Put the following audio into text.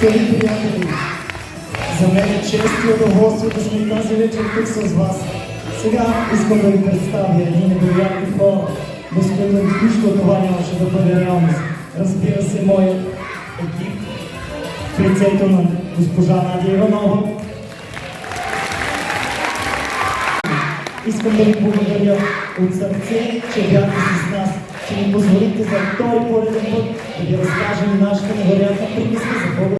Скъпи приятели, за мен е чест и удоволствие да сме тази вечер тук с вас. Сега искам да ви представя едни невероятни хора, без които нищо от това нямаше да бъде реалност. Разбира се, моят екип в лицето на госпожа Надя Иванова. Искам да ви благодаря от сърце, че бяхте с нас, че ни позволите за втори пореден път да ви разкажем нашата невероятна приказка за Бога.